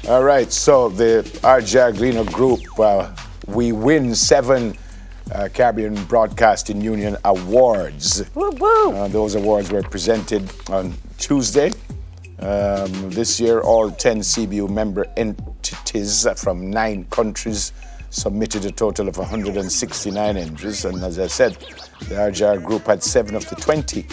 All right, so the Arjaglino Group, we win 7 Caribbean Broadcasting Union Awards. Woo woo! Those awards were presented on Tuesday. This year, all 10 CBU member entities from 9 countries submitted a total of 169 entries. And as I said, the RJR Group had 7 of the 20.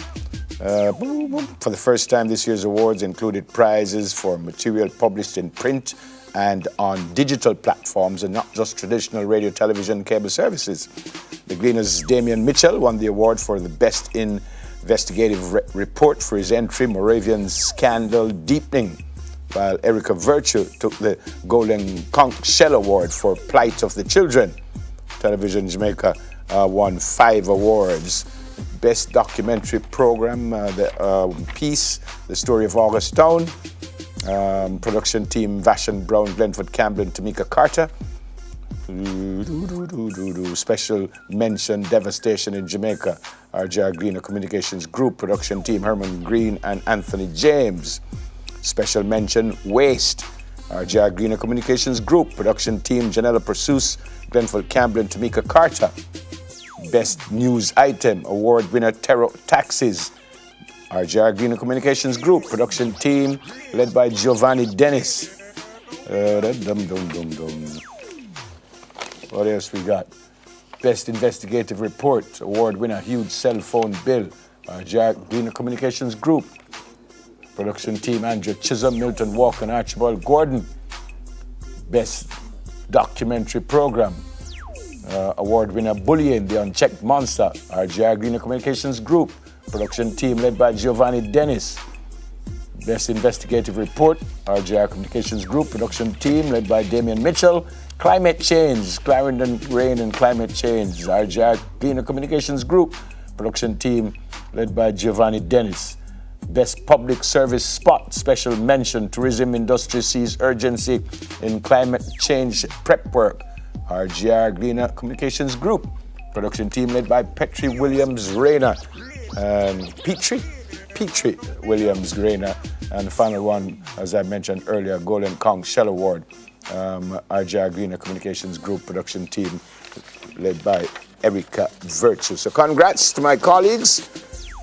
For the first time, this year's awards included prizes for material published in print and on digital platforms and not just traditional radio, television, cable services. The Gleaner's Damian Mitchell won the award for the Best Investigative Report for his entry, Moravian Scandal Deepening, while Erica Virtue took the Golden Conch Shell Award for Plight of the Children. Television Jamaica won 5 awards. Best Documentary Program, the piece, The Story of August Town. Production team, Vashon Brown, Glenford Campbell, and Tamika Carter. Special mention, Devastation in Jamaica, RJR Green Communications Group. Production team, Herman Green and Anthony James. Special mention, Waste, RJR Green Communications Group. Production team, Janella Pursues, Glenford Campbell, and Tamika Carter. Best News Item, Award winner Terror Taxis, RJR Green Communications Group. Production team led by Giovanni Dennis. What else we got? Best Investigative Report, Award winner Huge Cell Phone Bill, RJR Green Communications Group. Production team Andrew Chisholm, Milton Walker, and Archibald Gordon. Best Documentary Program, award winner Bullying, The Unchecked Monster, RJR Green Communications Group. Production team led by Giovanni Dennis. Best Investigative Report, RJR Communications Group. Production team led by Damian Mitchell. Climate Change, Clarendon Rain and Climate Change, RJR Green Communications Group. Production team led by Giovanni Dennis. Best Public Service Spot, Special Mention, Tourism Industry Sees Urgency in Climate Change Prep Work, RJR Gleaner Communications Group. Production team led by Petrie Williams Rayner and Petrie Williams Rayner. And the final one, as I mentioned earlier, Golden Conch Shell Award, RJR Gleaner Communications Group. Production team led by Erica Virtue. So congrats to my colleagues,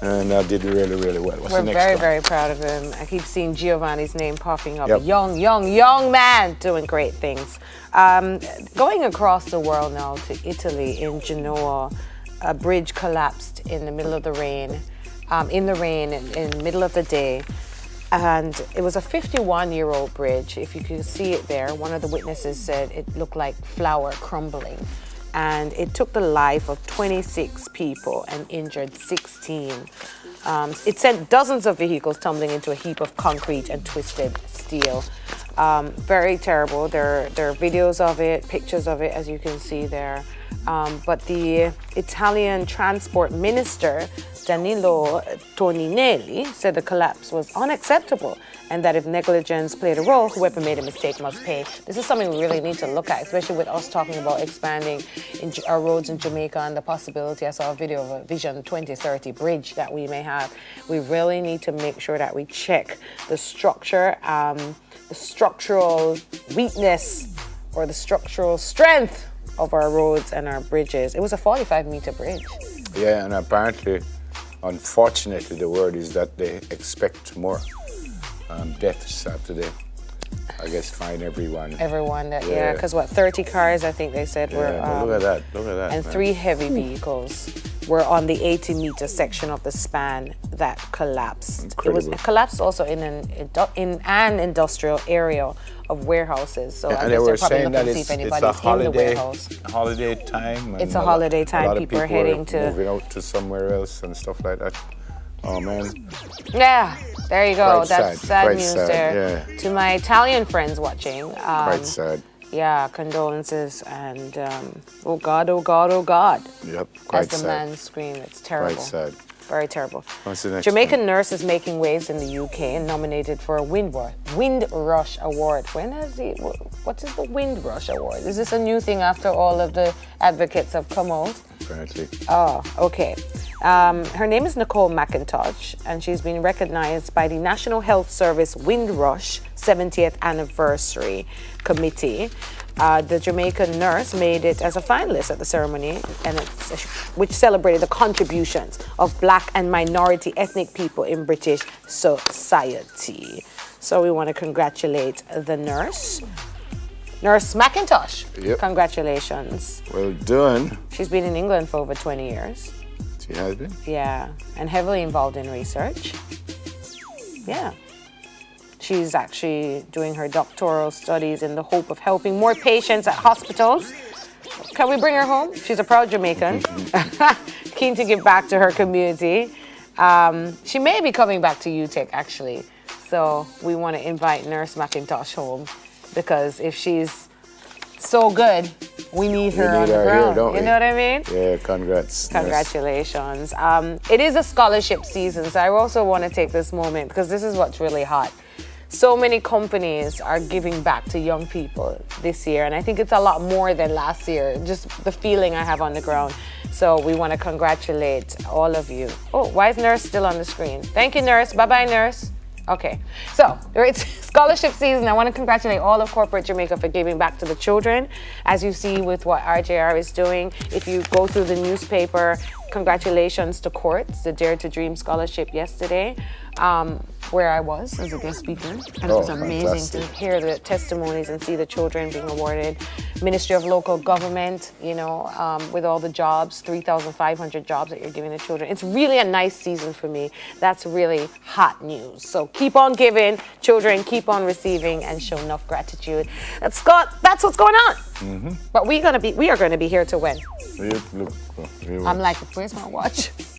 and I did really, really well. What's We're the next very, one? very proud of him. I keep seeing Giovanni's name popping up. Yep. Young man doing great things. Going across the world now to Italy, in Genoa, a bridge collapsed in the middle of the rain, in the middle of the day. And it was a 51-year-old bridge. If you can see it there, one of the witnesses said it looked like flour crumbling. And it took the life of 26 people and injured 16. It sent dozens of vehicles tumbling into a heap of concrete and twisted steel. Very terrible. There are videos of it, pictures of it, as you can see there. But the Italian transport minister, Danilo Toninelli, said the collapse was unacceptable and that if negligence played a role, whoever made a mistake must pay. This is something we really need to look at, especially with us talking about expanding our roads in Jamaica and the possibility. I saw a video of a Vision 2030 bridge that we may have. We really need to make sure that we check the structure, the structural weakness or the structural strength of our roads and our bridges. It was a 45-meter bridge. Yeah, and apparently, unfortunately, the word is that they expect more deaths after they, I guess, find everyone. Everyone, yeah, because 30 cars, I think they said, were. Look at that. And man. 3 heavy vehicles were on the 80-meter section of the span that collapsed. Incredible. It collapsed also in an industrial area of warehouses. So I and guess they were they're probably saying looking that to see if it's anybody's a in the warehouse. holiday time. It's a holiday time. A lot of People are heading to moving out to somewhere else and stuff like that. Oh man. Yeah, there you go. Quite That's sad. sad Quite news sad, there. yeah. To my Italian friends watching. Quite sad. Yeah, condolences and oh God, oh God, oh God. Yep, quite As the sad. man screamed, it's terrible. Quite sad. Very terrible. What's the next Jamaican one? nurse is making waves in the UK and nominated for a Windrush Award. What is the Windrush Award? Is this a new thing after all of the advocates have come out? Apparently. Oh, okay. Her name is Nicole McIntosh, and she's been recognized by the National Health Service Windrush 70th Anniversary Committee. The Jamaican nurse made it as a finalist at the ceremony, which celebrated the contributions of Black and minority ethnic people in British society. So we want to congratulate the nurse. Nurse McIntosh. Yep. Congratulations. Well done. She's been in England for over 20 years. She has been? Yeah, and heavily involved in research. Yeah. She's actually doing her doctoral studies in the hope of helping more patients at hospitals. Can we bring her home? She's a proud Jamaican, keen to give back to her community. She may be coming back to UTech, actually. So we want to invite Nurse McIntosh home, because if she's so good, we need her on the ground. Here, don't you we? know what I mean? Yeah, congrats. Congratulations. It is a scholarship season, so I also want to take this moment, because this is what's really hot. So many companies are giving back to young people this year, and I think it's a lot more than last year, just the feeling I have on the ground. So we want to congratulate all of you. Oh, why is Nurse still on the screen? Thank you, Nurse. Bye-bye, Nurse. Okay, so it's scholarship season. I want to congratulate all of corporate Jamaica for giving back to the children. As you see with what RJR is doing, if you go through the newspaper, congratulations to Courts, the Dare to Dream Scholarship yesterday, where I was as a guest speaker. And it was amazing fantastic. to hear the testimonies and see the children being awarded. Ministry of Local Government, with all the jobs, 3,500 jobs that you're giving the children. It's really a nice season for me. That's really hot news. So keep on giving, children, keep on receiving, and show enough gratitude. That's what's going on. Mm-hmm. But we are going to be here to win. Look, I'm like, where's my watch?